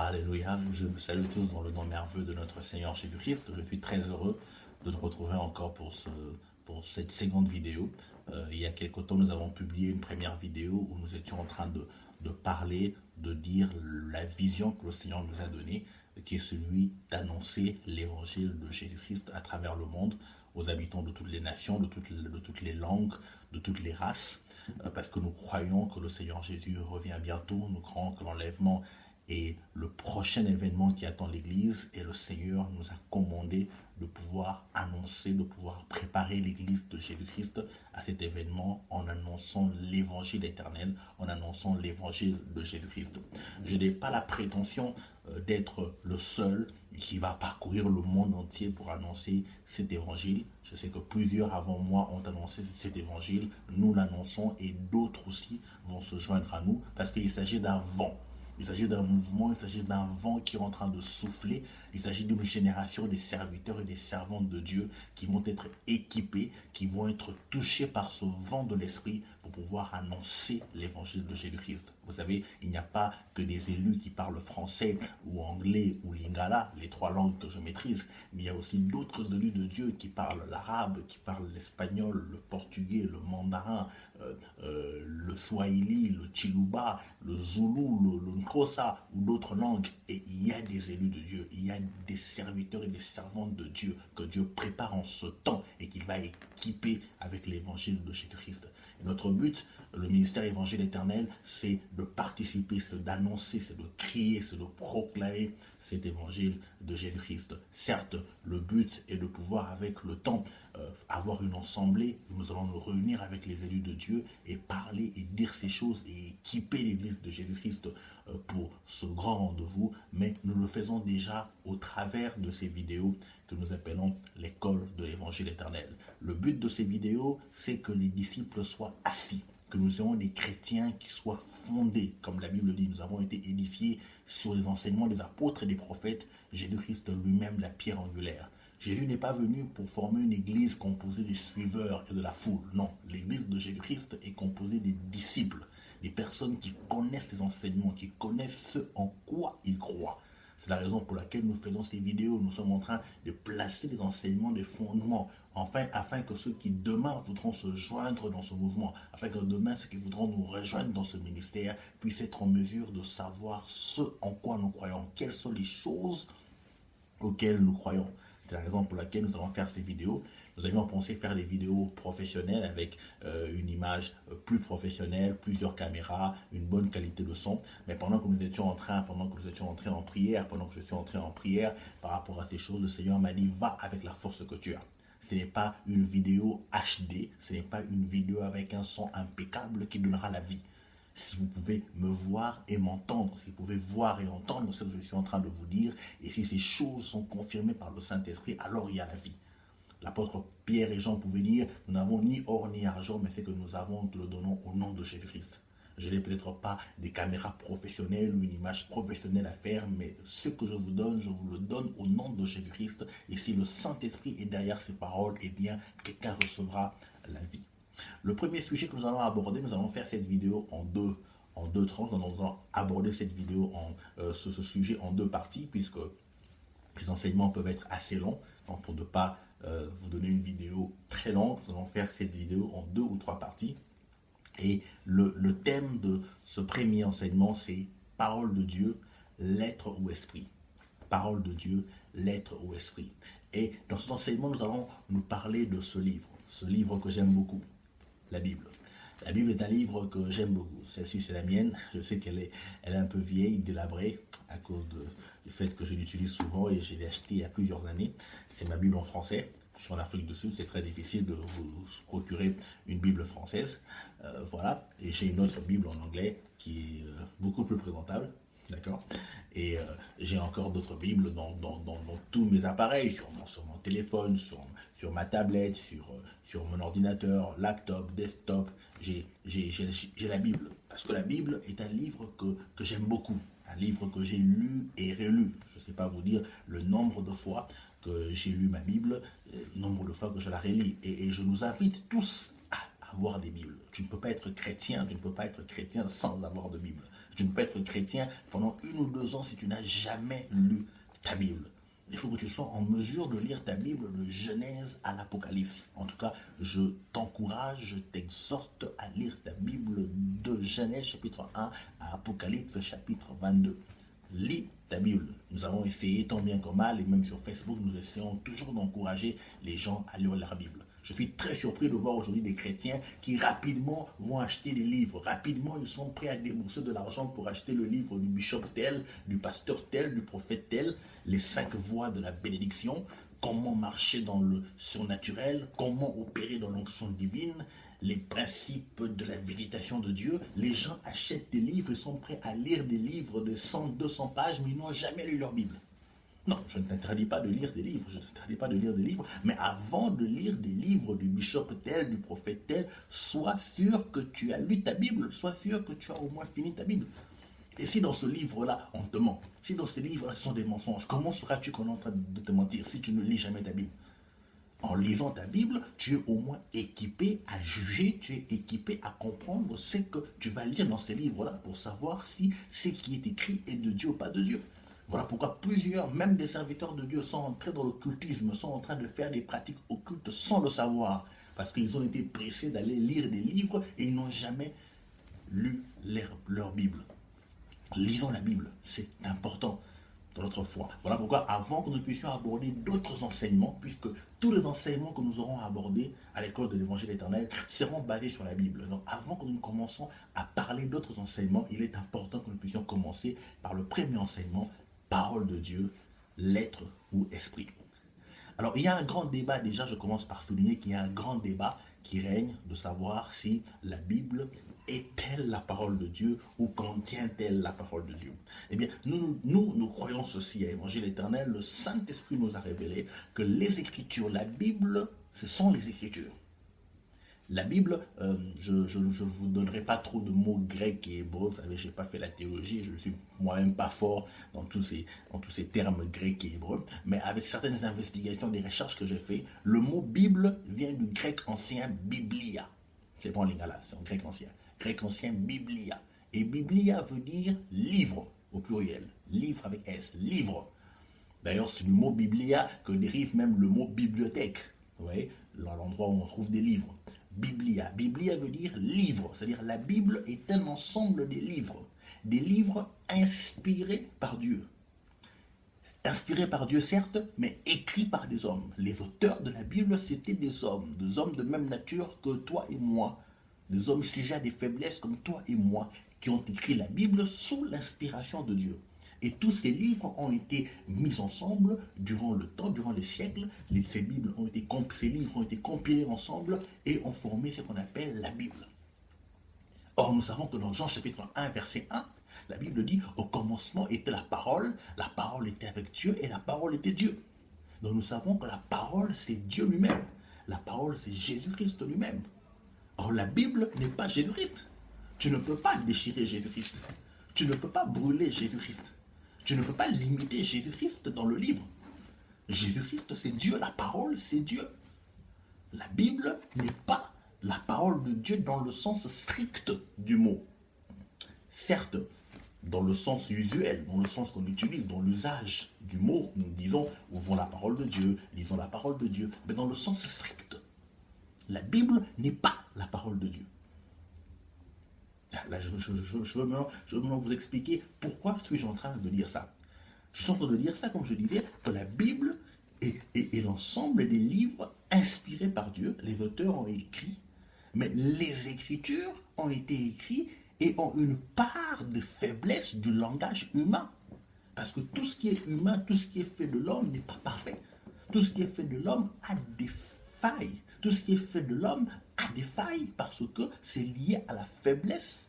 Alléluia, je vous salue tous dans le nom merveilleux de notre Seigneur Jésus-Christ. Je suis très heureux de nous retrouver encore pour cette seconde vidéo. Il y a quelque temps, nous avons publié une première vidéo où nous étions en train de parler, de dire la vision que le Seigneur nous a donnée, qui est celui d'annoncer l'évangile de Jésus-Christ à travers le monde, aux habitants de toutes les nations, de toutes les langues, de toutes les races, parce que nous croyons que le Seigneur Jésus revient bientôt, nous croyons que l'enlèvement est le prochain événement qui attend l'Église et le Seigneur nous a commandé de pouvoir annoncer, de pouvoir préparer l'Église de Jésus-Christ à cet événement en annonçant l'évangile éternel, en annonçant l'évangile de Jésus-Christ. Je n'ai pas la prétention d'être le seul qui va parcourir le monde entier pour annoncer cet évangile. Je sais que plusieurs avant moi ont annoncé cet évangile, nous l'annonçons et d'autres aussi vont se joindre à nous parce qu'il s'agit d'un vent. Il s'agit d'un mouvement, il s'agit d'un vent qui est en train de souffler. Il s'agit d'une génération des serviteurs et des servantes de Dieu qui vont être équipés, qui vont être touchés par ce vent de l'Esprit pour pouvoir annoncer l'évangile de Jésus-Christ. Vous savez, il n'y a pas que des élus qui parlent français ou anglais ou lingala, les trois langues que je maîtrise, mais il y a aussi d'autres élus de Dieu qui parlent l'arabe, qui parlent l'espagnol, le portugais, le mandarin, le swahili, le chiluba, le zoulou, le nkosa ou d'autres langues. Et il y a des élus de Dieu, il y a des serviteurs et des servantes de Dieu que Dieu prépare en ce temps et qu'il va équiper avec l'évangile de Jésus-Christ. Et notre but, le ministère évangile éternel, c'est de participer, c'est d'annoncer, c'est de crier, c'est de proclamer cet évangile de Jésus-Christ. Certes, le but est de pouvoir avec le temps avoir une assemblée où nous allons nous réunir avec les élus de Dieu et parler et dire ces choses et équiper l'église de Jésus-Christ pour ce grand rendez-vous, mais nous le faisons déjà au travers de ces vidéos que nous appelons l'école de l'évangile éternel. Le but de ces vidéos, c'est que les disciples soient assis, que nous ayons des chrétiens qui soient fondés, comme la Bible dit, nous avons été édifiés sur les enseignements des apôtres et des prophètes, Jésus-Christ lui-même la pierre angulaire. Jésus n'est pas venu pour former une église composée des suiveurs et de la foule. Non, l'église de Jésus-Christ est composée des disciples, des personnes qui connaissent les enseignements, qui connaissent ce en quoi ils croient. C'est la raison pour laquelle nous faisons ces vidéos. Nous sommes en train de placer les enseignements, des fondements, afin que ceux qui demain voudront se joindre dans ce mouvement, afin que demain ceux qui voudront nous rejoindre dans ce ministère puissent être en mesure de savoir ce en quoi nous croyons, quelles sont les choses auxquelles nous croyons. C'est la raison pour laquelle nous allons faire ces vidéos. Nous avions pensé faire des vidéos professionnelles avec une image plus professionnelle, plusieurs caméras, une bonne qualité de son. Mais pendant que nous étions entrés en prière, pendant que je suis entré en prière par rapport à ces choses, le Seigneur m'a dit, va avec la force que tu as. Ce n'est pas une vidéo HD, ce n'est pas une vidéo avec un son impeccable qui donnera la vie. Si vous pouvez me voir et m'entendre, si vous pouvez voir et entendre ce que je suis en train de vous dire, et si ces choses sont confirmées par le Saint-Esprit, alors il y a la vie. L'apôtre Pierre et Jean pouvaient dire, nous n'avons ni or ni argent, mais ce que nous avons, nous le donnons au nom de Jésus-Christ. Je n'ai peut-être pas des caméras professionnelles ou une image professionnelle à faire, mais ce que je vous donne, je vous le donne au nom de Jésus-Christ. Et si le Saint-Esprit est derrière ces paroles, eh bien, quelqu'un recevra la vie. Le premier sujet que nous allons aborder, nous allons faire cette vidéo en deux tranches. Nous allons aborder cette vidéo, ce sujet en deux parties, puisque les enseignements peuvent être assez longs. Donc pour ne pas vous donner une vidéo très longue, nous allons faire cette vidéo en 2 ou 3 parties. Et le thème de ce premier enseignement, c'est parole de Dieu, l'être ou esprit. Parole de Dieu, l'être ou esprit. Et dans cet enseignement, nous allons nous parler de ce livre que j'aime beaucoup. La Bible. La Bible est un livre que j'aime beaucoup. Celle-ci, c'est la mienne. Je sais qu'elle est un peu vieille, délabrée, à cause du fait que je l'utilise souvent et je l'ai acheté il y a plusieurs années. C'est ma Bible en français. Je suis en Afrique du Sud, c'est très difficile de vous procurer une Bible française. Voilà. Et j'ai une autre Bible en anglais qui est beaucoup plus présentable. D'accord. Et j'ai encore d'autres Bibles dans tous mes appareils, sur mon téléphone, sur ma tablette, sur mon ordinateur, laptop, desktop. J'ai la Bible. Parce que la Bible est un livre que j'aime beaucoup. Un livre que j'ai lu et relu. Je ne sais pas vous dire le nombre de fois que j'ai lu ma Bible, le nombre de fois que je la relis. Et je nous invite tous à avoir des Bibles. Tu ne peux pas être chrétien, sans avoir de Bible. Tu ne peux être chrétien pendant 1 ou 2 ans si tu n'as jamais lu ta Bible. Il faut que tu sois en mesure de lire ta Bible de Genèse à l'Apocalypse. En tout cas, je t'encourage, je t'exhorte à lire ta Bible de Genèse chapitre 1 à Apocalypse chapitre 22. Lis ta Bible. Nous avons essayé tant bien que mal, et même sur Facebook, nous essayons toujours d'encourager les gens à lire leur Bible. Je suis très surpris de voir aujourd'hui des chrétiens qui rapidement vont acheter des livres. Rapidement, ils sont prêts à débourser de l'argent pour acheter le livre du bishop tel, du pasteur tel, du prophète tel, les 5 voies de la bénédiction, comment marcher dans le surnaturel, comment opérer dans l'onction divine, les principes de la visitation de Dieu. Les gens achètent des livres et sont prêts à lire des livres de 100, 200 pages, mais ils n'ont jamais lu leur Bible. Non, je ne t'interdis pas de lire des livres, je ne t'interdis pas de lire des livres, mais avant de lire des livres du bishop tel, du prophète tel, sois sûr que tu as lu ta Bible, sois sûr que tu as au moins fini ta Bible. Et si dans ce livre-là, on te ment, si dans ce livre-là, ce sont des mensonges, comment sauras-tu qu'on est en train de te mentir si tu ne lis jamais ta Bible? En lisant ta Bible, tu es au moins équipé à juger, tu es équipé à comprendre ce que tu vas lire dans ces livres-là pour savoir si ce qui est écrit est de Dieu ou pas de Dieu. Voilà pourquoi plusieurs, même des serviteurs de Dieu, sont entrés dans l'occultisme, sont en train de faire des pratiques occultes sans le savoir, parce qu'ils ont été pressés d'aller lire des livres et ils n'ont jamais lu leur Bible. Lisons la Bible, c'est important dans notre foi. Voilà pourquoi avant que nous puissions aborder d'autres enseignements, puisque tous les enseignements que nous aurons abordés à l'école de l'évangile éternel seront basés sur la Bible. Donc avant que nous commençons à parler d'autres enseignements, il est important que nous puissions commencer par le premier enseignement, parole de Dieu, lettre ou esprit. Alors il y a un grand débat, déjà je commence par souligner qu'il y a un grand débat qui règne de savoir si la Bible est-elle la parole de Dieu ou contient-elle la parole de Dieu? Eh bien, nous croyons ceci à Évangile éternel. Le Saint-Esprit nous a révélé que les Écritures, la Bible, ce sont les Écritures. La Bible, je ne vous donnerai pas trop de mots grecs et hébreux, vous savez, je n'ai pas fait la théologie, je ne suis moi-même pas fort dans tous ces termes grecs et hébreux, mais avec certaines investigations, des recherches que j'ai fait, le mot Bible vient du grec ancien biblia. C'est pas en lingala, c'est en grec ancien. Grec ancien biblia. Et biblia veut dire livre, au pluriel. Livre avec S, livre. D'ailleurs, c'est du mot biblia que dérive même le mot bibliothèque. Vous voyez, l'endroit où on trouve des livres. Biblia. Biblia veut dire livre, c'est-à-dire la Bible est un ensemble des livres inspirés par Dieu. Inspirés par Dieu certes, mais écrits par des hommes. Les auteurs de la Bible, c'était des hommes de même nature que toi et moi, des hommes sujets à des faiblesses comme toi et moi, qui ont écrit la Bible sous l'inspiration de Dieu. Et tous ces livres ont été mis ensemble durant le temps, durant les siècles. Ces livres ont été compilés ensemble et ont formé ce qu'on appelle la Bible. Or, nous savons que dans Jean chapitre 1, verset 1, la Bible dit « Au commencement était la parole était avec Dieu et la parole était Dieu. » Donc nous savons que la parole, c'est Dieu lui-même. La parole, c'est Jésus-Christ lui-même. Or, la Bible n'est pas Jésus-Christ. Tu ne peux pas déchirer Jésus-Christ. Tu ne peux pas brûler Jésus-Christ. Tu ne peux pas limiter Jésus-Christ dans le livre. Jésus-Christ, c'est Dieu. La parole, c'est Dieu. La Bible n'est pas la parole de Dieu dans le sens strict du mot. Certes, dans le sens usuel, dans le sens qu'on utilise, dans l'usage du mot, nous disons « ouvrons la parole de Dieu »,« lisons la parole de Dieu », mais dans le sens strict. La Bible n'est pas la parole de Dieu. Là, je veux maintenant vous expliquer pourquoi suis-je en train de dire ça. Je suis en train de dire ça, comme je disais, que la Bible est l'ensemble des livres inspirés par Dieu. Les auteurs ont écrit, mais les Écritures ont été écrites et ont une part de faiblesse du langage humain. Parce que tout ce qui est humain, tout ce qui est fait de l'homme n'est pas parfait. Tout ce qui est fait de l'homme a des failles. Tout ce qui est fait de l'homme a des failles parce que c'est lié à la faiblesse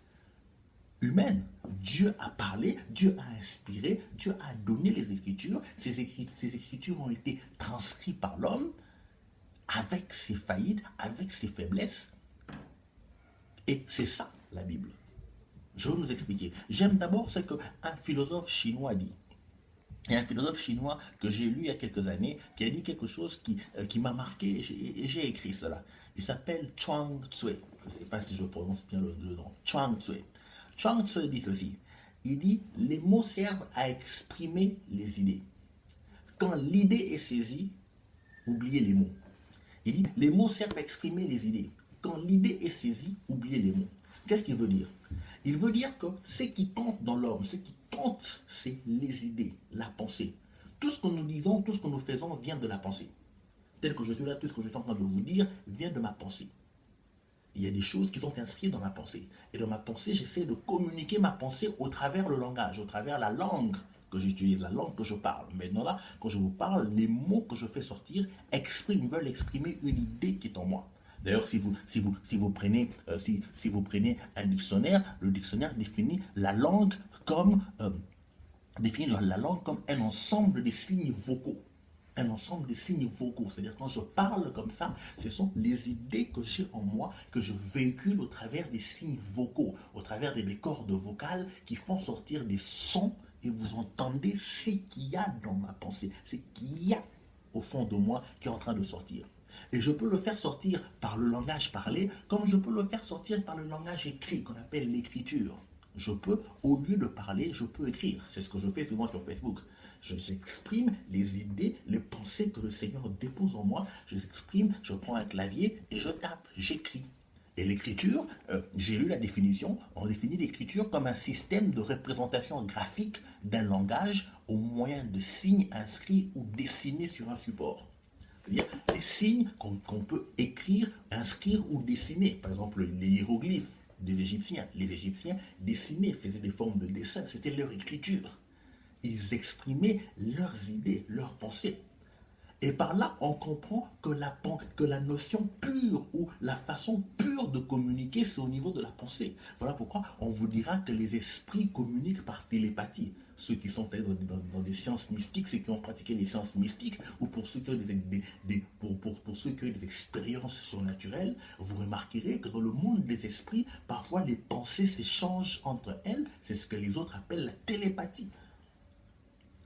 humaine. Dieu a parlé, Dieu a inspiré, Dieu a donné les Écritures. Ces Écritures ont été transcrites par l'homme avec ses faillites, avec ses faiblesses. Et c'est ça la Bible. Je vais vous expliquer. J'aime d'abord ce qu'un philosophe chinois dit. Il y a un philosophe chinois que j'ai lu il y a quelques années qui a dit quelque chose qui m'a marqué et j'ai écrit cela. Il s'appelle Chuang Tzu. Je ne sais pas si je prononce bien le nom. Chuang Tzu. Chuang Tzu dit ceci. Il dit, les mots servent à exprimer les idées. Quand l'idée est saisie, oubliez les mots. Il dit, les mots servent à exprimer les idées. Quand l'idée est saisie, oubliez les mots. Qu'est-ce qu'il veut dire? Il veut dire que ce qui compte dans l'homme, ce qui compte, c'est les idées, la pensée. Tout ce que nous disons, tout ce que nous faisons vient de la pensée. Tel que je suis là, tout ce que je suis en train de vous dire vient de ma pensée. Il y a des choses qui sont inscrites dans ma pensée. Et dans ma pensée, j'essaie de communiquer ma pensée au travers le langage, au travers la langue que j'utilise, la langue que je parle. Maintenant là, quand je vous parle, les mots que je fais sortir veulent exprimer une idée qui est en moi. D'ailleurs, si vous prenez un dictionnaire, le dictionnaire définit la langue comme un ensemble de signes vocaux. Un ensemble de signes vocaux. C'est-à-dire quand je parle comme ça, ce sont les idées que j'ai en moi, que je véhicule au travers des signes vocaux, au travers des cordes vocales qui font sortir des sons et vous entendez ce qu'il y a dans ma pensée, ce qu'il y a au fond de moi qui est en train de sortir. Et je peux le faire sortir par le langage parlé, comme je peux le faire sortir par le langage écrit, qu'on appelle l'écriture. Je peux, au lieu de parler, je peux écrire. C'est ce que je fais souvent sur Facebook. J'exprime les idées, les pensées que le Seigneur dépose en moi. Je les exprime, je prends un clavier et je tape, j'écris. Et l'écriture, j'ai lu la définition, on définit l'écriture comme un système de représentation graphique d'un langage au moyen de signes inscrits ou dessinés sur un support. C'est-à-dire les signes qu'on peut écrire, inscrire ou dessiner. Par exemple, les hiéroglyphes des Égyptiens. Les Égyptiens dessinaient, faisaient des formes de dessin, c'était leur écriture. Ils exprimaient leurs idées, leurs pensées. Et par là, on comprend que la notion pure ou la façon pure de communiquer, c'est au niveau de la pensée. Voilà pourquoi on vous dira que les esprits communiquent par télépathie. Ceux qui sont dans des sciences mystiques, ceux qui ont pratiqué les sciences mystiques, ou pour ceux qui ont pour ceux qui ont des expériences surnaturelles, vous remarquerez que dans le monde des esprits, parfois les pensées s'échangent entre elles. C'est ce que les autres appellent la télépathie.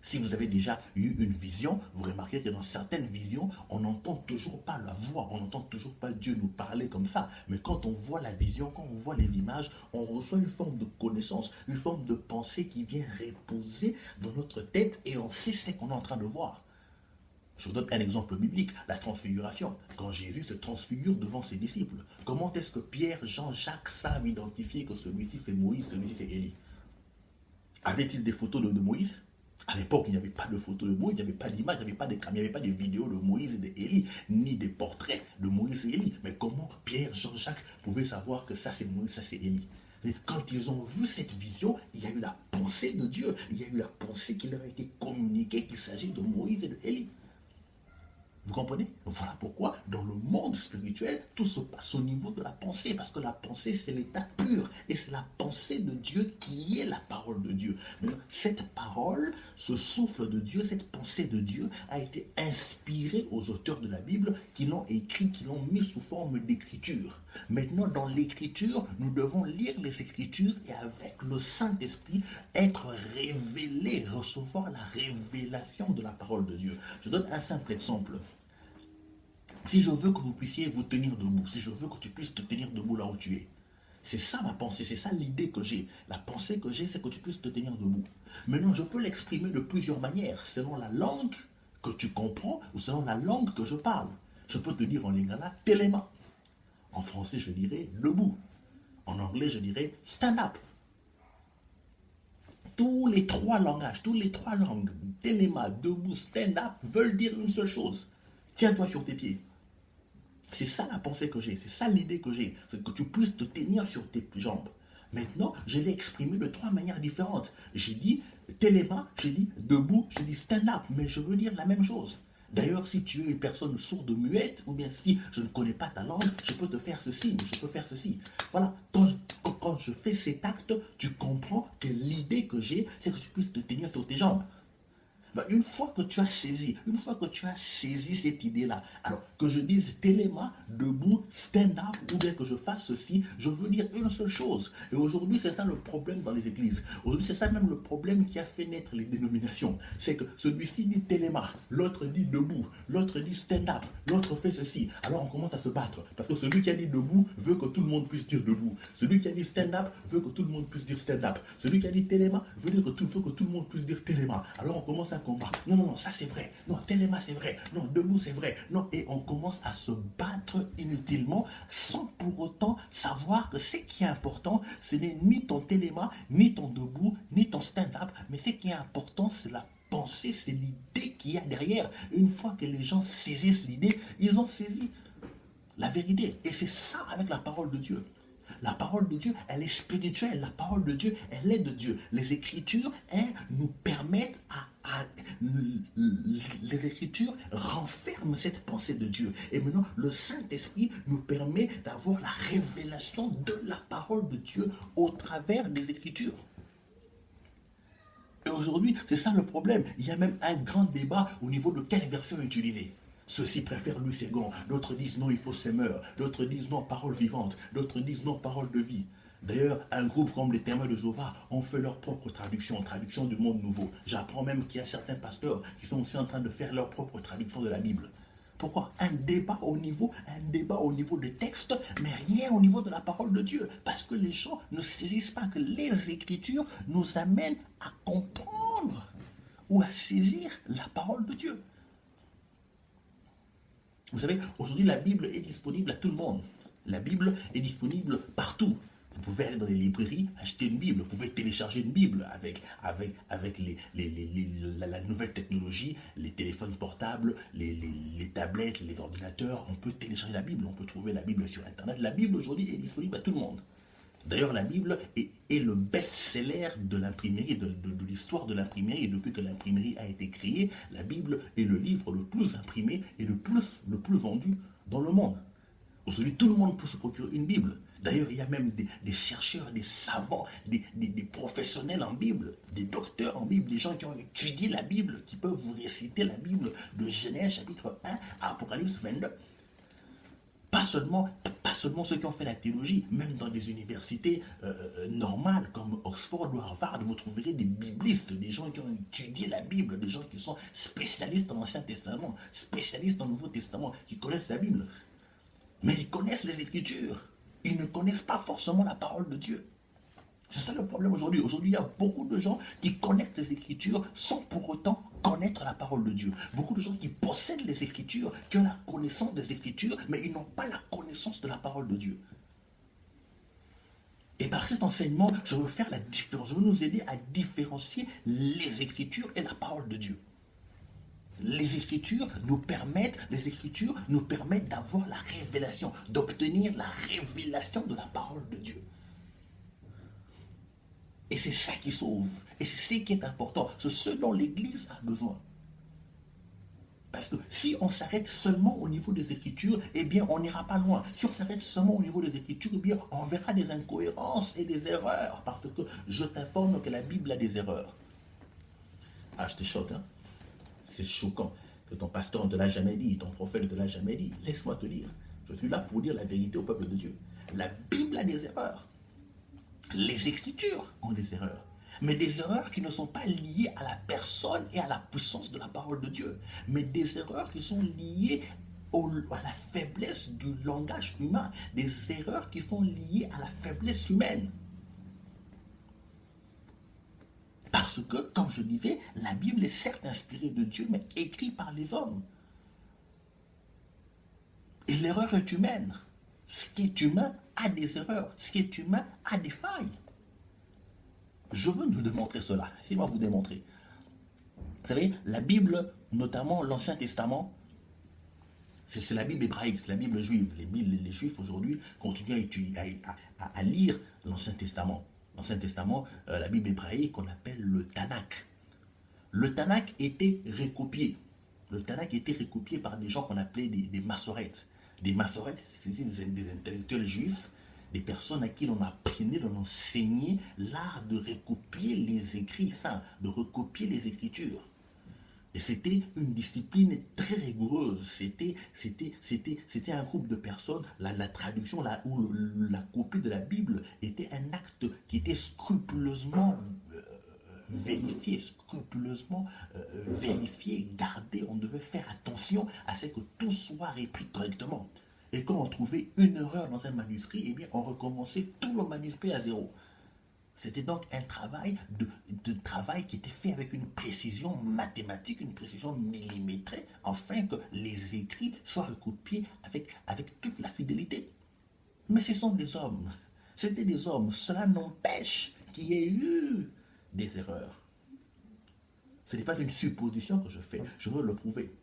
Si vous avez déjà eu une vision, vous remarquez que dans certaines visions, on n'entend toujours pas la voix, on n'entend toujours pas Dieu nous parler comme ça. Mais quand on voit la vision, quand on voit les images, on reçoit une forme de connaissance, une forme de pensée qui vient reposer dans notre tête et on sait ce qu'on est en train de voir. Je vous donne un exemple biblique, la transfiguration. Quand Jésus se transfigure devant ses disciples, comment est-ce que Pierre, Jean, Jacques savent identifier que celui-ci c'est Moïse, celui-ci c'est Élie? Avait-il des photos de Moïse? À l'époque, il n'y avait pas de photos de Moïse, il n'y avait pas d'image, il n'y avait pas de caméras, il n'y avait pas de vidéos de Moïse et d'Élie, ni des portraits de Moïse et Élie. Mais comment Pierre, Jean, Jacques pouvaient savoir que ça c'est Moïse, ça c'est Élie? Quand ils ont vu cette vision, il y a eu la pensée de Dieu, il y a eu la pensée qui leur a été communiquée qu'il s'agit de Moïse et d'Élie. Vous comprenez? Voilà pourquoi, dans le monde spirituel, tout se passe au niveau de la pensée, parce que la pensée, c'est l'état pur, et c'est la pensée de Dieu qui est la parole de Dieu. Mais cette parole, ce souffle de Dieu, cette pensée de Dieu a été inspirée aux auteurs de la Bible, qui l'ont écrit, qui l'ont mis sous forme d'écriture. Maintenant, dans l'écriture, nous devons lire les écritures et avec le Saint-Esprit, être révélés, recevoir la révélation de la parole de Dieu. Je donne un simple exemple. Si je veux que vous puissiez vous tenir debout, si je veux que tu puisses te tenir debout là où tu es, c'est ça ma pensée, c'est ça l'idée que j'ai. La pensée que j'ai, c'est que tu puisses te tenir debout. Maintenant, je peux l'exprimer de plusieurs manières, selon la langue que tu comprends ou selon la langue que je parle. Je peux te dire en lingala, téléma. En français, je dirais debout. En anglais, je dirais stand up. Tous les trois langages, toutes les trois langues, téléma, debout, stand up, veulent dire une seule chose. Tiens-toi sur tes pieds. C'est ça la pensée que j'ai, c'est ça l'idée que j'ai, c'est que tu puisses te tenir sur tes jambes. Maintenant, je l'ai exprimé de trois manières différentes. J'ai dit téléma, j'ai dit debout, j'ai dit stand-up, mais je veux dire la même chose. D'ailleurs, si tu es une personne sourde muette, ou bien si je ne connais pas ta langue, je peux te faire ceci, je peux faire ceci. Voilà, quand je fais cet acte, tu comprends que l'idée que j'ai, c'est que tu puisses te tenir sur tes jambes. Ben, une fois que tu as saisi cette idée-là, alors que je dise téléma, debout, stand-up, ou bien que je fasse ceci, je veux dire une seule chose. Et aujourd'hui, c'est ça le problème dans les églises. Aujourd'hui, c'est ça même le problème qui a fait naître les dénominations. C'est que celui-ci dit téléma, l'autre dit debout, l'autre dit stand-up, l'autre fait ceci. Alors on commence à se battre. Parce que celui qui a dit debout veut que tout le monde puisse dire debout. Celui qui a dit stand-up veut que tout le monde puisse dire stand-up. Celui qui a dit téléma veut dire que tout le monde puisse dire téléma. Alors on commence un combat. Non, non, non, ça c'est vrai. Non, téléma c'est vrai. Non, debout c'est vrai. Non, et on commence à se battre inutilement sans pour autant savoir que ce qui est important, ce n'est ni ton téléma, ni ton debout, ni ton stand-up, mais ce qui est important, c'est la pensée, c'est l'idée qu'il y a derrière. Une fois que les gens saisissent l'idée, ils ont saisi la vérité. Et c'est ça avec la parole de Dieu. La parole de Dieu, elle est spirituelle. La parole de Dieu, elle est de Dieu. Les Écritures, elles nous permettent les Écritures renferment cette pensée de Dieu. Et maintenant, le Saint-Esprit nous permet d'avoir la révélation de la parole de Dieu au travers des Écritures. Et aujourd'hui, c'est ça le problème. Il y a même un grand débat au niveau de quelle version utiliser. Ceux-ci préfèrent Louis Ségon, d'autres disent non, il faut Semeur, d'autres disent non, parole vivante, d'autres disent non, parole de vie. D'ailleurs, un groupe comme les Témoins de Jéhovah ont fait leur propre traduction, traduction du monde nouveau. J'apprends même qu'il y a certains pasteurs qui sont aussi en train de faire leur propre traduction de la Bible. Pourquoi? Un débat au niveau des textes, mais rien au niveau de la parole de Dieu. Parce que les gens ne saisissent pas que les Écritures nous amènent à comprendre ou à saisir la parole de Dieu. Vous savez, aujourd'hui, la Bible est disponible à tout le monde. La Bible est disponible partout. Vous pouvez aller dans les librairies, acheter une Bible. Vous pouvez télécharger une Bible avec la nouvelle technologie, les téléphones portables, les tablettes, les ordinateurs. On peut télécharger la Bible, on peut trouver la Bible sur Internet. La Bible aujourd'hui est disponible à tout le monde. D'ailleurs, la Bible est le best-seller de l'imprimerie, de l'histoire de l'imprimerie. Et depuis que l'imprimerie a été créée, la Bible est le livre le plus imprimé et le plus vendu dans le monde. Aujourd'hui, tout le monde peut se procurer une Bible. D'ailleurs, il y a même des chercheurs, des savants, des professionnels en Bible, des docteurs en Bible, des gens qui ont étudié la Bible, qui peuvent vous réciter la Bible de Genèse chapitre 1 à Apocalypse 22. Pas seulement ceux qui ont fait la théologie, même dans des universités normales comme Oxford ou Harvard, vous trouverez des biblistes, des gens qui ont étudié la Bible, des gens qui sont spécialistes dans l'Ancien Testament, spécialistes dans le Nouveau Testament, qui connaissent la Bible. Mais ils connaissent les Écritures. Ils ne connaissent pas forcément la parole de Dieu. C'est ça le problème aujourd'hui. Aujourd'hui, il y a beaucoup de gens qui connaissent les Écritures sans pour autant connaître la parole de Dieu. Beaucoup de gens qui possèdent les Écritures, qui ont la connaissance des Écritures, mais ils n'ont pas la connaissance de la parole de Dieu. Et par cet enseignement, je veux faire la différence. Je veux nous aider à différencier les Écritures et la parole de Dieu. Les Écritures nous permettent d'avoir la révélation, d'obtenir la révélation de la parole de Dieu. Et c'est ça qui sauve. Et c'est ce qui est important. C'est ce dont l'Église a besoin. Parce que si on s'arrête seulement au niveau des Écritures, eh bien, on n'ira pas loin. Si on s'arrête seulement au niveau des Écritures, eh bien, on verra des incohérences et des erreurs. Parce que je t'informe que la Bible a des erreurs. Ah, je te choque, hein? C'est choquant que ton pasteur ne te l'a jamais dit, ton prophète ne te l'a jamais dit. Laisse-moi te dire. Je suis là pour dire la vérité au peuple de Dieu. La Bible a des erreurs. Les Écritures ont des erreurs. Mais des erreurs qui ne sont pas liées à la personne et à la puissance de la parole de Dieu. Mais des erreurs qui sont liées à la faiblesse du langage humain. Des erreurs qui sont liées à la faiblesse humaine. Parce que, comme je disais, la Bible est certes inspirée de Dieu, mais écrite par les hommes. Et l'erreur est humaine. Ce qui est humain a des erreurs. Ce qui est humain a des failles. Je veux nous démontrer cela. Laissez-moi vous démontrer. Vous savez, la Bible, notamment l'Ancien Testament, c'est la Bible hébraïque, c'est la Bible juive. Les Juifs aujourd'hui continuent à lire l'Ancien Testament. L'Ancien Testament, la Bible hébraïque, on appelle le Tanakh. Le Tanakh était recopié. Le Tanakh était recopié par des gens qu'on appelait des Massorètes. Des Massorètes, c'était des intellectuels juifs, des personnes à qui l'on apprenait, l'on enseignait l'art de recopier les écrits saints, de recopier les Écritures. Et c'était une discipline très rigoureuse. C'était un groupe de personnes. La traduction ou la copie de la Bible était un acte qui était scrupuleusement vérifié, vérifié, gardé. On devait faire attention à ce que tout soit repris correctement. Et quand on trouvait une erreur dans un manuscrit, eh bien, on recommençait tout le manuscrit à zéro. C'était donc un travail travail qui était fait avec une précision mathématique, une précision millimétrée, afin que les écrits soient recopiés avec toute la fidélité. Mais ce sont des hommes. C'était des hommes. Cela n'empêche qu'il y ait eu des erreurs. Ce n'est pas une supposition que je fais, je veux le prouver.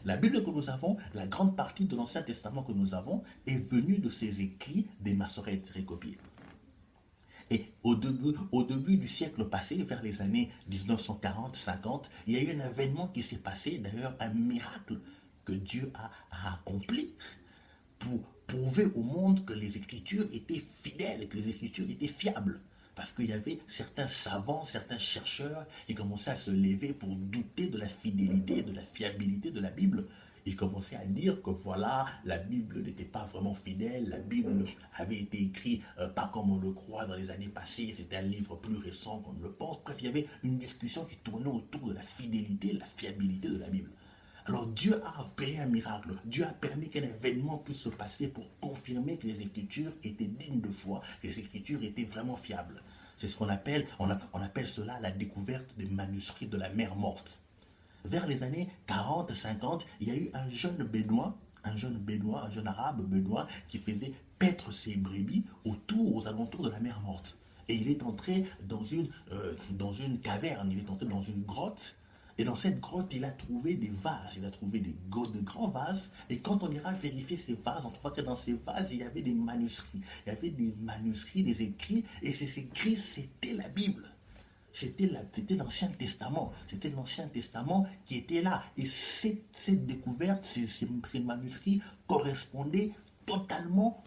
La Bible que nous avons, la grande partie de l'Ancien Testament que nous avons, est venue de ces écrits des Massorètes recopiés. Et au début du siècle passé, vers les années 1940-50, il y a eu un événement qui s'est passé, d'ailleurs un miracle que Dieu a accompli pour prouver au monde que les Écritures étaient fidèles, que les Écritures étaient fiables. Parce qu'il y avait certains savants, certains chercheurs qui commençaient à se lever pour douter de la fidélité, de la fiabilité de la Bible. Ils commençaient à dire que voilà, la Bible n'était pas vraiment fidèle, la Bible avait été écrite pas comme on le croit dans les années passées, c'était un livre plus récent qu'on ne le pense. Bref, il y avait une discussion qui tournait autour de la fidélité, la fiabilité de la Bible. Alors Dieu a opéré un miracle, Dieu a permis qu'un événement puisse se passer pour confirmer que les Écritures étaient dignes de foi, que les Écritures étaient vraiment fiables. C'est ce qu'on appelle, on appelle cela la découverte des manuscrits de la mer morte. Vers les années 40-50, il y a eu un jeune bédouin, un jeune arabe bédouin qui faisait paître ses brebis aux alentours de la mer morte. Et il est entré dans une caverne, il est entré dans une grotte. Et dans cette grotte, il a trouvé des vases, il a trouvé de grands vases. Et quand on ira vérifier ces vases, on trouvera que dans ces vases, il y avait des manuscrits. Il y avait des manuscrits, des écrits. Et ces écrits, c'était la Bible. C'était l'Ancien Testament. C'était l'Ancien Testament qui était là. Et cette découverte, ces manuscrits correspondaient totalement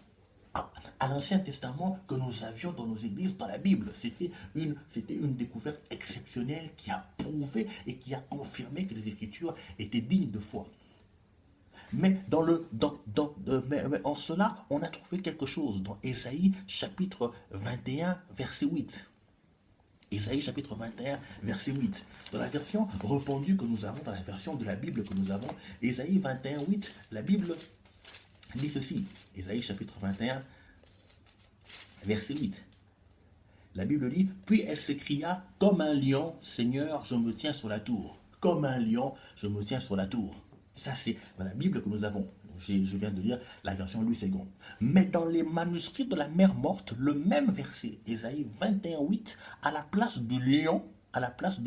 à l'Ancien Testament que nous avions dans nos églises, dans la Bible. C'était une découverte exceptionnelle qui a prouvé et qui a confirmé que les Écritures étaient dignes de foi. Mais mais en cela, on a trouvé quelque chose dans Ésaïe chapitre 21, verset 8. Ésaïe chapitre 21, verset 8. Dans la version répandue que nous avons, dans la version de la Bible que nous avons, Ésaïe 21, 8, la Bible dit ceci. Ésaïe chapitre 21, verset 8. La Bible dit, puis elle s'écria, comme un lion, Seigneur, je me tiens sur la tour. Comme un lion, je me tiens sur la tour. Ça, c'est dans la Bible que nous avons. Je viens de lire la version Louis II. Mais dans les manuscrits de la mer morte, le même verset, Ésaïe 21, 8, à la place de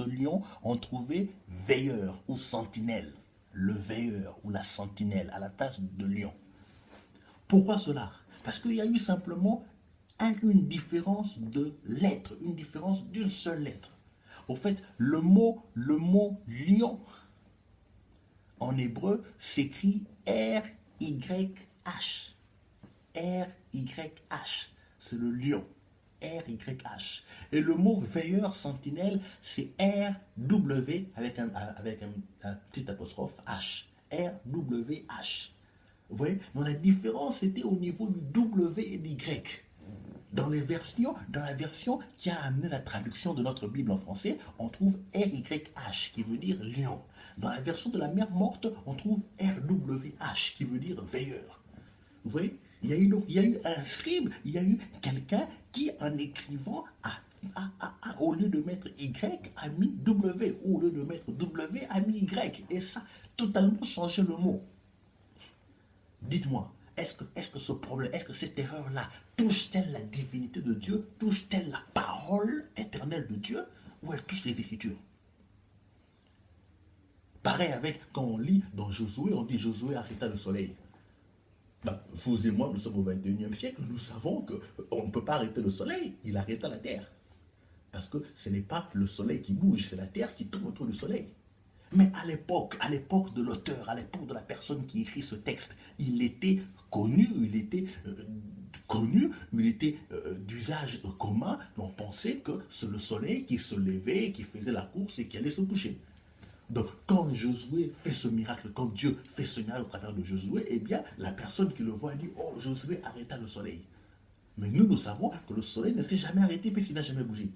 lion, on trouvait veilleur ou sentinelle. Le veilleur ou la sentinelle à la place de lion. Pourquoi cela? Parce qu'il y a eu simplement une différence de lettres, une différence d'une seule lettre. Au fait, le mot lion en hébreu s'écrit R-Y-H. R-Y-H. C'est le lion. R-Y-H. Et le mot veilleur, sentinelle, c'est R-W avec un petit apostrophe H. R-W-H. Vous voyez? Donc la différence était au niveau du W et du Y. Dans la version qui a amené la traduction de notre Bible en français, on trouve R-Y-H qui veut dire lion. Dans la version de la mer morte, on trouve R-W-H qui veut dire veilleur. Vous voyez? Il y a eu un scribe, il y a eu quelqu'un qui, en écrivant, au lieu de mettre Y, a mis W. Au lieu de mettre W, a mis Y. Et ça a totalement changé le mot. Dites-moi, est-ce que ce problème, est-ce que cette erreur-là touche-t-elle la divinité de Dieu? Touche-t-elle la parole éternelle de Dieu? Ou elle touche les Écritures? Pareil avec quand on lit dans Josué, on dit Josué arrêta le soleil. Ben, vous et moi, nous sommes au 21e siècle, nous savons qu'on ne peut pas arrêter le soleil, il arrêta la terre. Parce que ce n'est pas le soleil qui bouge, c'est la terre qui tourne autour du soleil. Mais à l'époque de l'auteur, à l'époque de la personne qui écrit ce texte, il était connu, il était d'usage commun. On pensait que c'est le soleil qui se levait, qui faisait la course et qui allait se coucher. Donc, quand Josué fait ce miracle, quand Dieu fait ce miracle au travers de Josué, eh bien, la personne qui le voit dit, oh, Josué arrêta le soleil. Mais nous savons que le soleil ne s'est jamais arrêté puisqu'il n'a jamais bougé.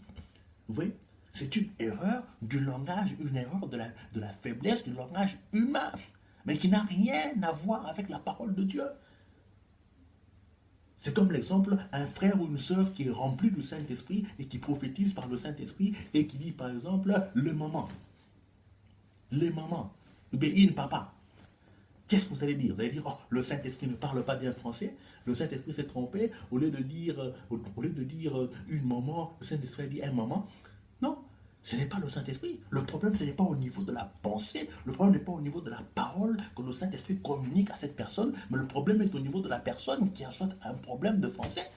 Vous voyez? C'est une erreur du langage, une erreur de la faiblesse du langage humain, mais qui n'a rien à voir avec la parole de Dieu. C'est comme l'exemple, un frère ou une sœur qui est rempli du Saint-Esprit et qui prophétise par le Saint-Esprit et qui dit par exemple, le moment, ou bien il ne parle pas. Qu'est-ce que vous allez dire? Vous allez dire, oh, le Saint-Esprit ne parle pas bien français, le Saint-Esprit s'est trompé, au lieu de dire une maman, le Saint-Esprit a dit un moment. Non, ce n'est pas le Saint-Esprit. Le problème, ce n'est pas au niveau de la pensée, le problème n'est pas au niveau de la parole que le Saint-Esprit communique à cette personne, mais le problème est au niveau de la personne qui a soit un problème de français,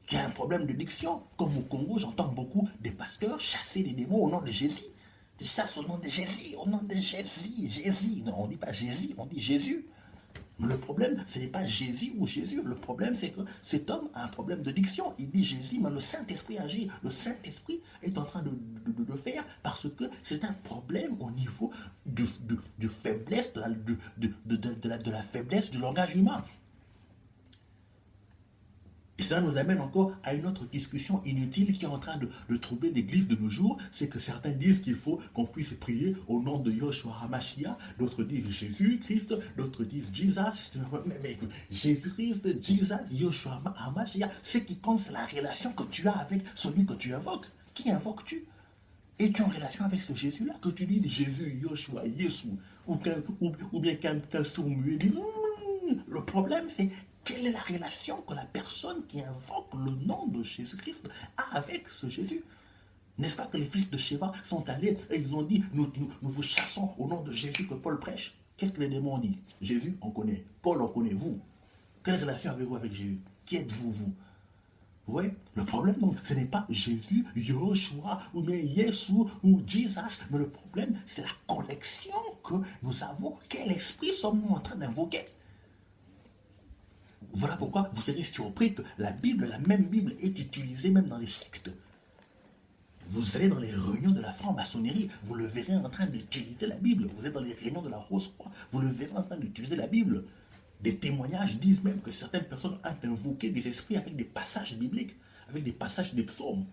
qui a un problème de diction. Comme au Congo, j'entends beaucoup des pasteurs chasser les démons au nom de Jésus. Des chasses au nom de Jésus, au nom de Jésus, Jésus. Non, on ne dit pas Jésus, on dit Jésus. Mais le problème, ce n'est pas Jésus ou Jésus. Le problème, c'est que cet homme a un problème de diction. Il dit Jésus, mais le Saint-Esprit agit. Le Saint-Esprit est en train de faire parce que c'est un problème au niveau de faiblesse, de la faiblesse du langage humain. Et cela nous amène encore à une autre discussion inutile qui est en train de troubler l'Église de nos jours. C'est que certains disent qu'il faut qu'on puisse prier au nom de Yoshua HaMashiach. D'autres disent Jésus-Christ. D'autres disent Jesus. Mais Jésus-Christ, Jesus, Yoshua HaMashiach. Ce qui compte, c'est la relation que tu as avec celui que tu invoques. Qui invoques-tu? Es-tu en relation avec ce Jésus-là? Que tu dis Jésus, Yoshua, Yesu. Ou bien qu'un sourd muet dit... Le problème, c'est... Quelle est la relation que la personne qui invoque le nom de Jésus-Christ a avec ce Jésus? N'est-ce pas que les fils de Sheva sont allés et ils ont dit, nous vous chassons au nom de Jésus que Paul prêche? Qu'est-ce que les démons ont dit? Jésus, on connaît. Paul, on connaît. Vous, quelle relation avez-vous avec Jésus? Qui êtes-vous, vous? Vous voyez? Le problème, donc, ce n'est pas Jésus, Yoshua, ou bien Yesu, ou Jesus, mais le problème, c'est la connexion que nous avons. Quel esprit sommes-nous en train d'invoquer? Voilà pourquoi vous serez surpris que la Bible, la même Bible, est utilisée même dans les sectes. Vous allez dans les réunions de la franc-maçonnerie, vous le verrez en train d'utiliser la Bible. Vous êtes dans les réunions de la Rose-Croix, vous le verrez en train d'utiliser la Bible. Des témoignages disent même que certaines personnes ont invoqué des esprits avec des passages bibliques, avec des passages des psaumes.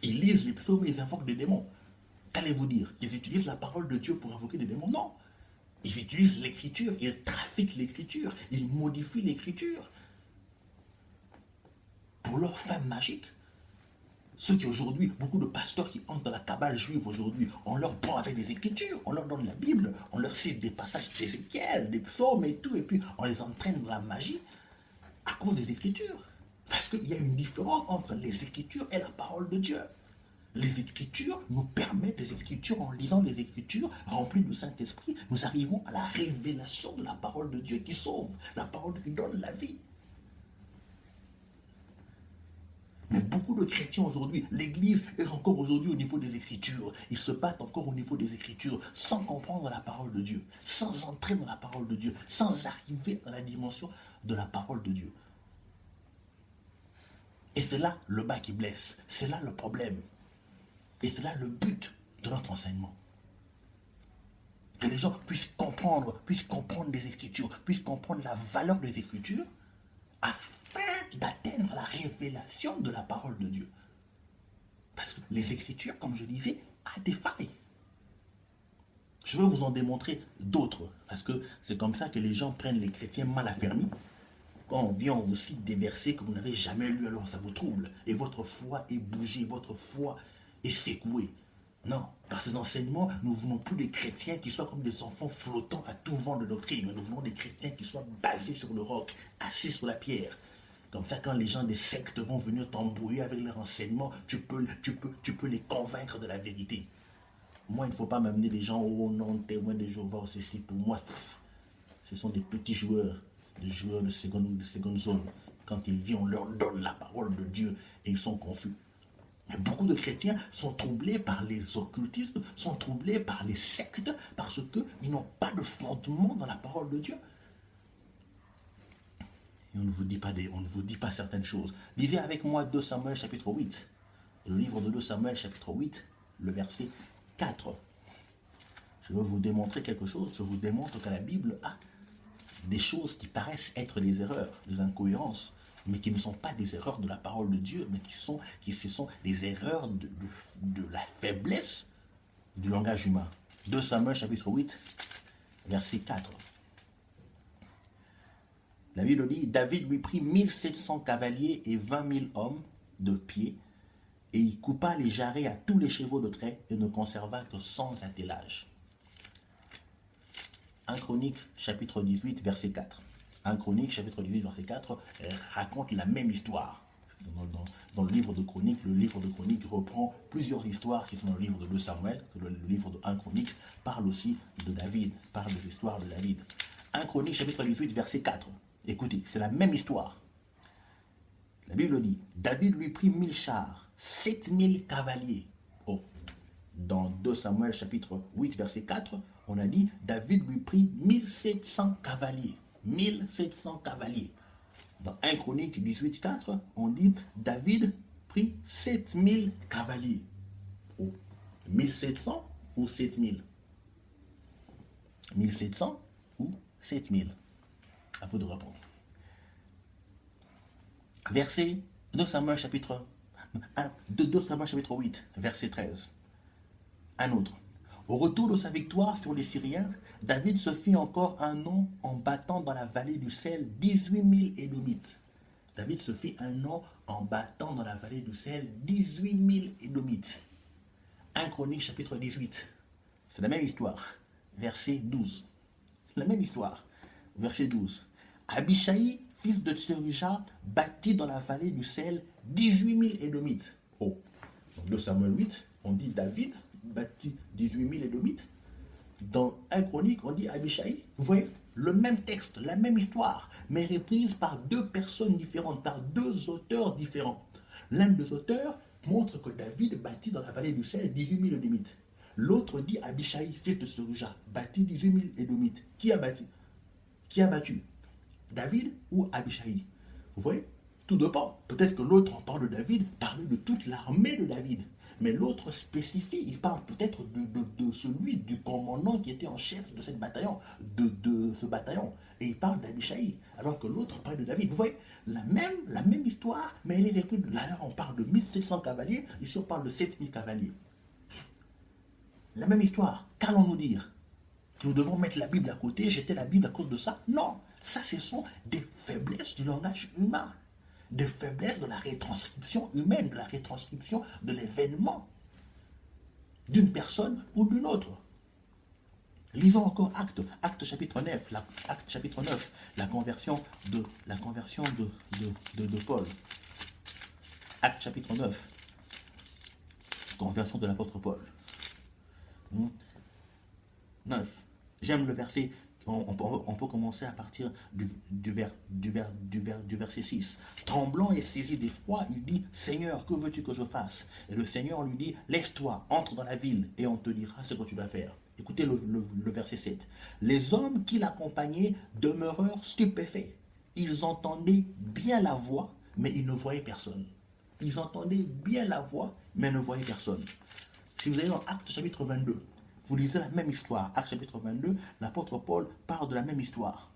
Ils lisent les psaumes et ils invoquent des démons. Qu'allez-vous dire? Qu'ils utilisent la parole de Dieu pour invoquer des démons? Non. Ils utilisent l'écriture, ils trafiquent l'écriture, ils modifient l'écriture pour leur fin magique. Ceux qui aujourd'hui, beaucoup de pasteurs qui entrent dans la cabale juive aujourd'hui, on leur prend avec des écritures, on leur donne la Bible, on leur cite des passages d'Ézéchiel, des psaumes et tout, et puis on les entraîne dans la magie à cause des écritures. Parce qu'il y a une différence entre les écritures et la parole de Dieu. Les Écritures nous permettent, les Écritures, en lisant les Écritures remplies du Saint-Esprit, nous arrivons à la révélation de la parole de Dieu qui sauve, la parole qui donne la vie. Mais beaucoup de chrétiens aujourd'hui, l'Église est encore aujourd'hui au niveau des Écritures. Ils se battent encore au niveau des Écritures, sans comprendre la parole de Dieu, sans entrer dans la parole de Dieu, sans arriver à la dimension de la parole de Dieu. Et c'est là le bas qui blesse, c'est là le problème. Et c'est là le but de notre enseignement. Que les gens puissent comprendre les Écritures, puissent comprendre la valeur des Écritures, afin d'atteindre la révélation de la parole de Dieu. Parce que les Écritures, comme je disais, ont des failles. Je vais vous en démontrer d'autres, parce que c'est comme ça que les gens prennent les chrétiens mal affermis. Quand on vient, on vous cite des versets que vous n'avez jamais lus, alors ça vous trouble. Et votre foi est bougée, votre foi est secouée. Non, par ces enseignements, nous ne voulons plus des chrétiens qui soient comme des enfants flottants à tout vent de doctrine. Nous voulons des chrétiens qui soient basés sur le roc, assis sur la pierre. Comme ça, quand les gens des sectes vont venir t'embrouiller avec leurs enseignements, tu peux les convaincre de la vérité. Moi, il ne faut pas m'amener des gens au nom de témoins de Jéhovah, ceci. Pour moi, ce sont des petits joueurs, des joueurs de seconde zone. Quand ils viennent, on leur donne la parole de Dieu et ils sont confus. Mais beaucoup de chrétiens sont troublés par les occultismes, sont troublés par les sectes, parce qu'ils n'ont pas de fondement dans la parole de Dieu. Et on ne vous dit pas certaines choses. Lisez avec moi 2 Samuel chapitre 8. Le livre de 2 Samuel chapitre 8, le verset 4. Je veux vous démontrer quelque chose. Je vous démontre que la Bible a des choses qui paraissent être des erreurs, des incohérences, mais qui ne sont pas des erreurs de la parole de Dieu, mais ce sont des erreurs de la faiblesse du langage humain. 2 Samuel chapitre 8, verset 4. La Bible dit, David lui prit 1700 cavaliers et 20 000 hommes de pied, et il coupa les jarrets à tous les chevaux de trait et ne conserva que 100 attelages. 1 Chronique chapitre 18 verset 4. 1 Chronique chapitre 18 verset 4 raconte la même histoire. Dans le livre de Chronique reprend plusieurs histoires qui sont dans le livre de 2 Samuel, que le livre de 1 Chronique parle aussi de David, parle de l'histoire de David. 1 Chronique chapitre 18 verset 4. Écoutez, c'est la même histoire. La Bible dit, David lui prit 1000 chars, 7000 cavaliers. Oh, dans 2 Samuel chapitre 8 verset 4, on a dit, David lui prit 1700 cavaliers. 1700 cavaliers. Dans 1 Chronique 18 4, on dit, David prit 7000 cavaliers. Oh, 1700 ou 7000? 1700 ou 7000? À vous de répondre. Verset 2 Samuel chapitre 8, verset 13. Un autre. Au retour de sa victoire sur les Syriens, David se fit encore un nom en battant dans la vallée du sel 18 000 Édomites. David se fit un nom en battant dans la vallée du sel 18 000 Édomites. 1 Chronique chapitre 18. C'est la même histoire. Verset 12. La même histoire. Verset 12. Abishai, fils de Tseruja, bâtit dans la vallée du sel 18 000 Édomites. Oh, donc 2 Samuel 8, on dit David bâtit 18 000 Édomites. Dans 1 Chronique, on dit Abishai. Vous voyez, le même texte, la même histoire, mais reprise par deux personnes différentes, par deux auteurs différents. L'un des auteurs montre que David bâtit dans la vallée du sel 18 000 Édomites. L'autre dit Abishai, fils de Tseruja, bâtit 18 000 Édomites. Qui a bâti? Qui a battu? David ou Abishai? Vous voyez? Tout dépend. Peut-être que l'autre, en parle de David, parle de toute l'armée de David. Mais l'autre spécifie, il parle peut-être de celui, du commandant qui était en chef de cette bataillon, de ce bataillon. Et il parle d'Abishai, alors que l'autre parle de David. Vous voyez, la même histoire, mais elle est répétée. Là, on parle de 1700 cavaliers, ici on parle de 7000 cavaliers. La même histoire. Qu'allons-nous dire? Que nous devons mettre la Bible à côté, jeter la Bible à cause de ça? Non, ça ce sont des faiblesses du langage humain. Des faiblesses de la retranscription humaine, de la retranscription de l'événement d'une personne ou d'une autre. Lisons encore Actes chapitre 9, Actes chapitre 9, la conversion de Paul. Actes chapitre 9, conversion de l'apôtre Paul. 9. J'aime le verset. On peut commencer à partir du verset 6. Tremblant et saisi d'effroi, il dit, Seigneur, que veux-tu que je fasse? Et le Seigneur lui dit, lève-toi, entre dans la ville, et on te dira ce que tu dois faire. Écoutez le verset 7. Les hommes qui l'accompagnaient demeurèrent stupéfaits. Ils entendaient bien la voix, mais ils ne voyaient personne. Ils entendaient bien la voix, mais ne voyaient personne. Si vous allez dans Actes chapitre 22, vous lisez la même histoire. Actes chapitre 22, l'apôtre Paul parle de la même histoire.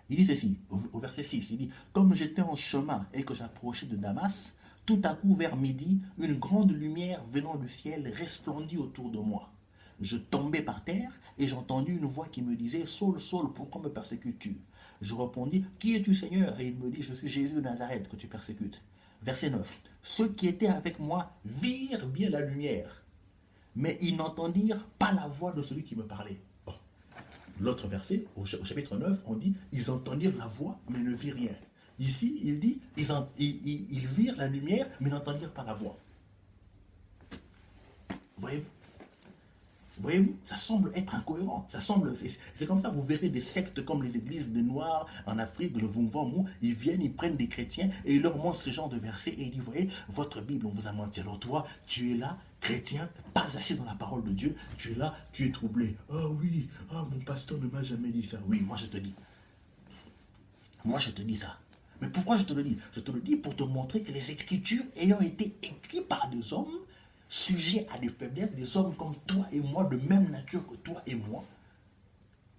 Il dit ceci, au verset 6, il dit, comme j'étais en chemin et que j'approchais de Damas, tout à coup vers midi, une grande lumière venant du ciel resplendit autour de moi. Je tombais par terre et j'entendis une voix qui me disait, Saul, Saul, pourquoi me persécutes-tu? Je répondis, qui es-tu Seigneur? Et il me dit, je suis Jésus de Nazareth que tu persécutes. Verset 9, ceux qui étaient avec moi virent bien la lumière, mais ils n'entendirent pas la voix de celui qui me parlait. Oh. L'autre verset, au chapitre 9, on dit, ils entendirent la voix, mais ne virent rien. Ici, il dit, ils virent la lumière, mais n'entendirent pas la voix. Voyez-vous? Voyez-vous, ça semble être incohérent. C'est comme ça, vous verrez des sectes comme les églises des Noirs en Afrique, le Vumvamou, ils viennent, ils prennent des chrétiens et ils leur montrent ce genre de versets et ils disent, voyez, votre Bible, on vous a menti. Alors toi, tu es là, chrétien, pas assis dans la parole de Dieu, tu es là, tu es troublé. Ah oui, mon pasteur ne m'a jamais dit ça. Oui, moi je te dis. Moi je te dis ça. Mais pourquoi je te le dis? Je te le dis pour te montrer que les Écritures ayant été écrites par des hommes, sujets à des faiblesses, des hommes comme toi et moi, de même nature que toi et moi,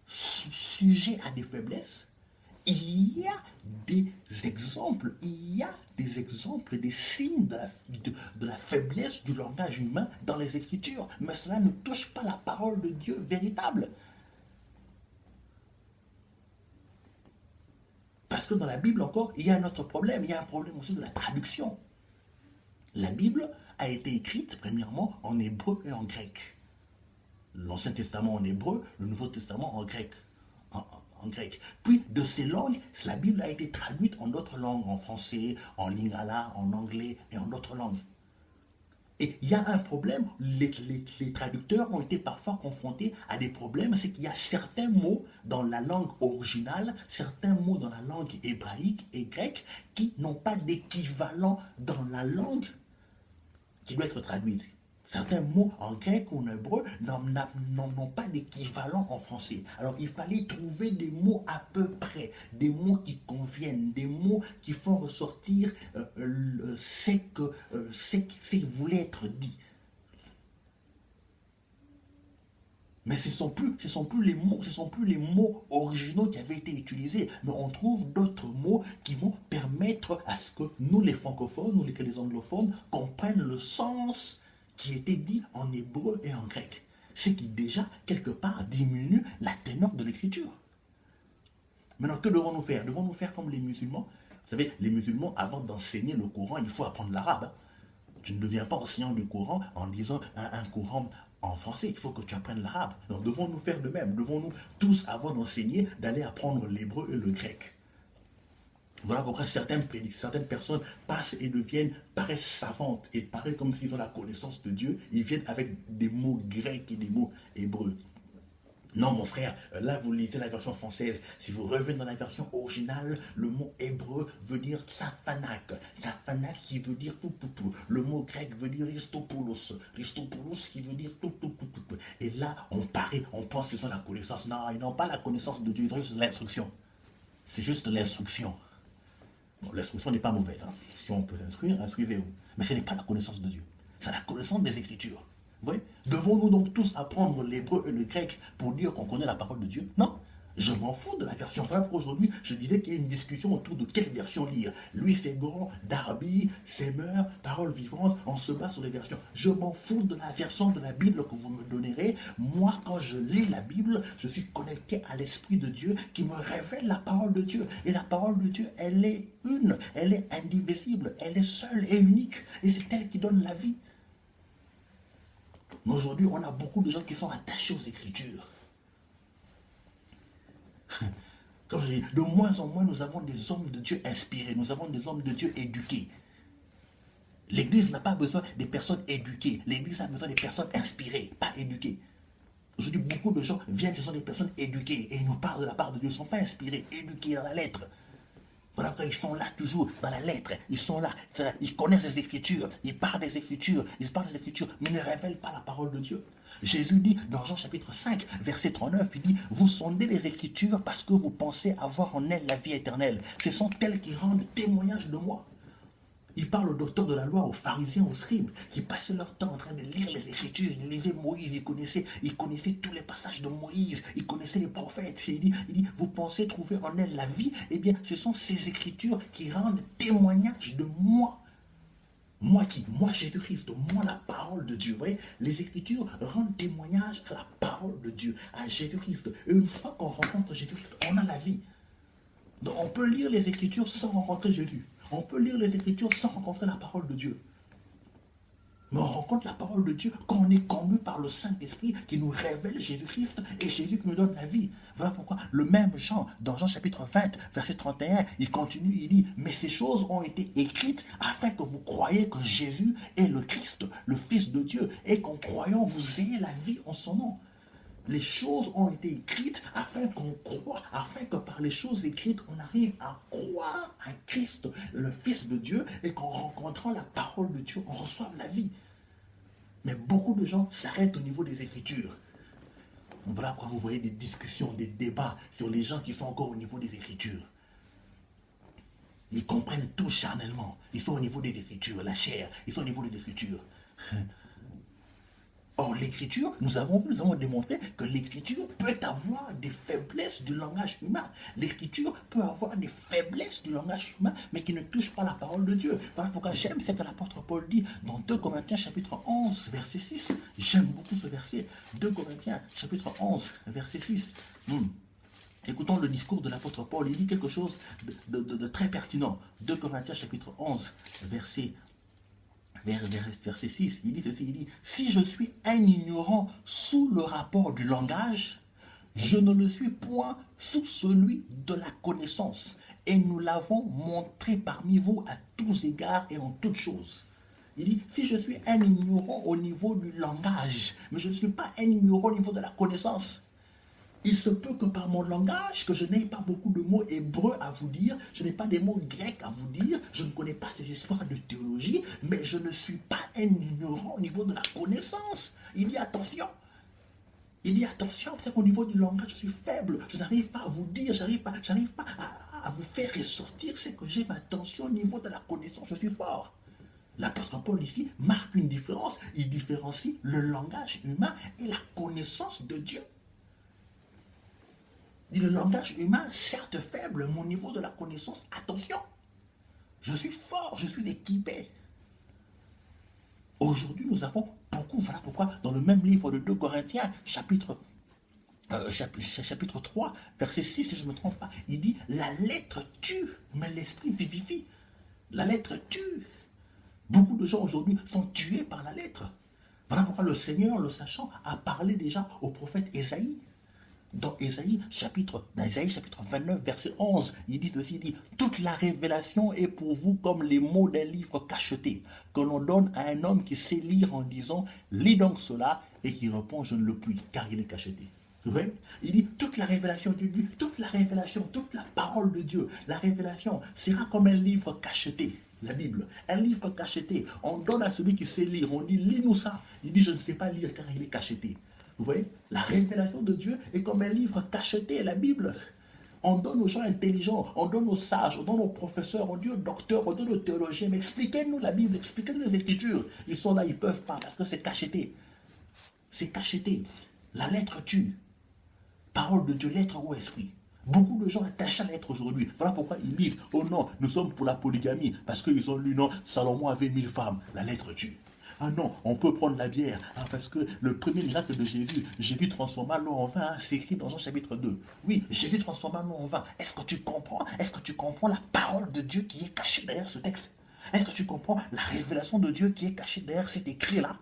sujets à des faiblesses. Il y a des exemples, des signes de la faiblesse du langage humain dans les Écritures, mais cela ne touche pas la parole de Dieu véritable. Parce que dans la Bible encore, il y a un autre problème, il y a un problème aussi de la traduction. La Bible a été écrite, premièrement, en hébreu et en grec. L'Ancien Testament en hébreu, le Nouveau Testament en grec. En grec. Puis de ces langues, la Bible a été traduite en d'autres langues, en français, en lingala, en anglais et en d'autres langues. Et il y a un problème, les traducteurs ont été parfois confrontés à des problèmes, c'est qu'il y a certains mots dans la langue originale, certains mots dans la langue hébraïque et grecque qui n'ont pas d'équivalent dans la langue qui doit être traduite. Certains mots en grec ou en hébreu n'ont pas d'équivalent en français. Alors il fallait trouver des mots à peu près, des mots qui conviennent, des mots qui font ressortir ce qui voulait être dit. Mais ce ne sont plus les mots originaux qui avaient été utilisés, mais on trouve d'autres mots qui vont permettre à ce que nous les francophones, nous les anglophones, comprennent le sens qui était dit en hébreu et en grec. Ce qui déjà, quelque part, diminue la teneur de l'écriture. Maintenant, que devons-nous faire? Devons-nous faire comme les musulmans? Vous savez, les musulmans, avant d'enseigner le Coran, il faut apprendre l'arabe. Hein. Tu ne deviens pas enseignant du Coran en lisant un Coran en français. Il faut que tu apprennes l'arabe. Donc, devons-nous faire de même? Devons-nous tous, avant d'enseigner, d'aller apprendre l'hébreu et le grec? Voilà pourquoi certaines personnes passent et paraissent savantes et paraissent comme s'ils ont la connaissance de Dieu. Ils viennent avec des mots grecs et des mots hébreux. Non, mon frère, là vous lisez la version française. Si vous revenez dans la version originale, le mot hébreu veut dire tsafanak. Tsafanak qui veut dire tout. Le mot grec veut dire ristopoulos. Ristopoulos qui veut dire tout. Et là, on pense qu'ils ont la connaissance. Non, ils n'ont pas la connaissance de Dieu, ils ont juste l'instruction. C'est juste l'instruction. Bon, l'instruction n'est pas mauvaise. Hein. Si on peut s'instruire, instruisez-vous. Mais ce n'est pas la connaissance de Dieu. C'est la connaissance des Écritures. Vous voyez? Devons-nous donc tous apprendre l'hébreu et le grec pour dire qu'on connaît la parole de Dieu? Non. Je m'en fous de la version. Voilà pourquoi aujourd'hui, je disais qu'il y a une discussion autour de quelle version lire. Louis Segron, Darby, Semeur, Parole vivante, on se base sur les versions. Je m'en fous de la version de la Bible que vous me donnerez. Moi, quand je lis la Bible, je suis connecté à l'Esprit de Dieu qui me révèle la parole de Dieu. Et la parole de Dieu, elle est une, elle est indivisible, elle est seule et unique. Et c'est elle qui donne la vie. Mais aujourd'hui, on a beaucoup de gens qui sont attachés aux Écritures. Comme je dis, de moins en moins, nous avons des hommes de Dieu inspirés, nous avons des hommes de Dieu éduqués. L'Église n'a pas besoin des personnes éduquées, l'Église a besoin des personnes inspirées, pas éduquées. Aujourd'hui, beaucoup de gens viennent, ce sont des personnes éduquées, et ils nous parlent de la part de Dieu, ils ne sont pas inspirés, éduqués dans la lettre. Voilà pourquoi ils sont là toujours, dans la lettre, ils sont là, ils connaissent les Écritures, ils parlent des Écritures, mais ils ne révèlent pas la parole de Dieu. Jésus dit dans Jean chapitre 5, verset 39, il dit, vous sondez les Écritures parce que vous pensez avoir en elles la vie éternelle. Ce sont elles qui rendent témoignage de moi. Il parle aux docteurs de la loi, aux pharisiens, aux scribes, qui passaient leur temps en train de lire les Écritures. Ils lisaient Moïse, ils connaissaient tous les passages de Moïse, ils connaissaient les prophètes. Il dit, vous pensez trouver en elles la vie? Eh bien, ce sont ces Écritures qui rendent témoignage de moi. Moi qui? Moi Jésus-Christ, moi la parole de Dieu. Vous voyez, les Écritures rendent témoignage à la parole de Dieu, à Jésus-Christ. Et une fois qu'on rencontre Jésus-Christ, on a la vie. Donc on peut lire les Écritures sans rencontrer Jésus. On peut lire les Écritures sans rencontrer la parole de Dieu. Mais on rencontre la parole de Dieu quand on est conduit par le Saint-Esprit qui nous révèle Jésus-Christ et Jésus qui nous donne la vie. Voilà pourquoi le même Jean, dans Jean chapitre 20, verset 31, il continue, il dit, mais ces choses ont été écrites afin que vous croyiez que Jésus est le Christ, le Fils de Dieu, et qu'en croyant, vous ayez la vie en son nom. Les choses ont été écrites afin qu'on croit, afin que par les choses écrites, on arrive à croire à Christ, le Fils de Dieu, et qu'en rencontrant la parole de Dieu, on reçoive la vie. Mais beaucoup de gens s'arrêtent au niveau des Écritures. Voilà pourquoi vous voyez des discussions, des débats sur les gens qui sont encore au niveau des Écritures. Ils comprennent tout charnellement. Ils sont au niveau des Écritures, la chair, ils sont au niveau des Écritures. Or, l'écriture, nous avons démontré que l'écriture peut avoir des faiblesses du langage humain. L'écriture peut avoir des faiblesses du langage humain, mais qui ne touchent pas la parole de Dieu. Voilà pourquoi j'aime ce que l'apôtre Paul dit dans 2 Corinthiens chapitre 11, verset 6. J'aime beaucoup ce verset. 2 Corinthiens chapitre 11, verset 6. Écoutons le discours de l'apôtre Paul. Il dit quelque chose de très pertinent. 2 Corinthiens chapitre 11, verset 6, il dit ceci, il dit, si je suis un ignorant sous le rapport du langage, je ne le suis point sous celui de la connaissance. Et nous l'avons montré parmi vous à tous égards et en toutes choses. Il dit, si je suis un ignorant au niveau du langage, mais je ne suis pas un ignorant au niveau de la connaissance. Il se peut que par mon langage, que je n'ai pas beaucoup de mots hébreux à vous dire, je n'ai pas des mots grecs à vous dire, je ne connais pas ces histoires de théologie, mais je ne suis pas un ignorant au niveau de la connaissance. Il dit attention. Il dit attention, parce qu'au niveau du langage, je suis faible. Je n'arrive pas à vous dire, j'arrive pas à vous faire ressortir ce que j'ai. Mais attention, au niveau de la connaissance, je suis fort. L'apôtre Paul ici marque une différence. Il différencie le langage humain et la connaissance de Dieu. Dit le langage humain, certes faible, mais au niveau de la connaissance, attention, je suis fort, je suis équipé. Aujourd'hui, nous avons beaucoup, voilà pourquoi dans le même livre de 2 Corinthiens, chapitre 3, verset 6, si je ne me trompe pas, il dit, la lettre tue, mais l'esprit vivifie. La lettre tue. Beaucoup de gens aujourd'hui sont tués par la lettre. Voilà pourquoi le Seigneur, le sachant, a parlé déjà au prophète Ésaïe. Dans Ésaïe chapitre 29, verset 11, il dit ceci, il dit, toute la révélation est pour vous comme les mots d'un livre cacheté, que l'on donne à un homme qui sait lire en disant, lis donc cela, et qui répond, je ne le puis, car il est cacheté. Vous voyez? Il dit, toute la révélation de Dieu, toute la révélation, toute la parole de Dieu, la révélation sera comme un livre cacheté. La Bible, un livre cacheté. On donne à celui qui sait lire, on dit, lis-nous ça. Il dit, je ne sais pas lire car il est cacheté. Vous voyez, la révélation de Dieu est comme un livre cacheté, la Bible. On donne aux gens intelligents, on donne aux sages, on donne aux professeurs, on dit aux docteurs, on donne aux théologiens, mais expliquez-nous la Bible, expliquez-nous les Écritures. Ils sont là, ils ne peuvent pas, parce que c'est cacheté. C'est cacheté. La lettre tue. Parole de Dieu, lettre ou esprit. Beaucoup de gens attachent à la lettre aujourd'hui. Voilà pourquoi ils disent, oh non, nous sommes pour la polygamie, parce qu'ils ont lu, non, Salomon avait 1000 femmes. La lettre tue. Ah non, on peut prendre la bière, parce que le premier miracle de Jésus transforma l'eau en vin, c'est écrit dans Jean chapitre 2. Oui, Jésus transforma l'eau en vin. Est-ce que tu comprends? Est-ce que tu comprends la parole de Dieu qui est cachée derrière ce texte? Est-ce que tu comprends la révélation de Dieu qui est cachée derrière cet écrit-là?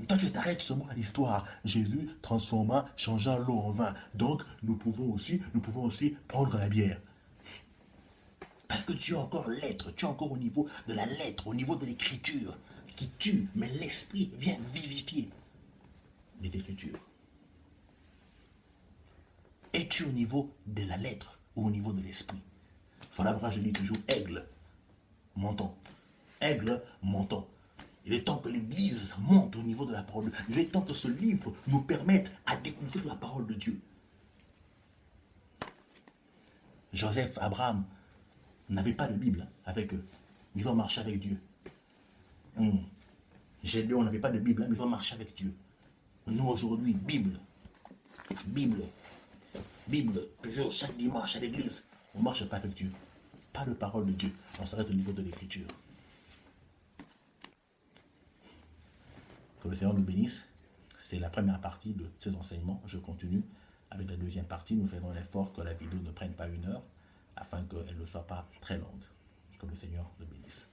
Toi, tu t'arrêtes seulement à l'histoire. Jésus transforma, changea l'eau en vin. Donc, nous pouvons aussi prendre la bière. Parce que tu es encore l'être, tu es encore au niveau de la lettre, au niveau de l'écriture, qui tue, mais l'esprit vient vivifier les écritures. Es-tu au niveau de la lettre ou au niveau de l'esprit? Voilà pourquoi je dis toujours aigle, montant. Aigle, montant. Il est temps que l'Église monte au niveau de la parole de Dieu. Il est temps que ce livre nous permette à découvrir la parole de Dieu. Joseph, Abraham n'avaient pas de Bible avec eux. Ils ont marché avec Dieu. Gédéon n'avait pas de Bible, mais ils ont marché avec Dieu. Nous aujourd'hui, Bible, toujours chaque dimanche à l'église, on ne marche pas avec Dieu. Pas de parole de Dieu. On s'arrête au niveau de l'écriture. Que le Seigneur nous bénisse. C'est la première partie de ces enseignements. Je continue avec la deuxième partie. Nous faisons l'effort que la vidéo ne prenne pas 1 heure afin qu'elle ne soit pas très longue. Que le Seigneur nous bénisse.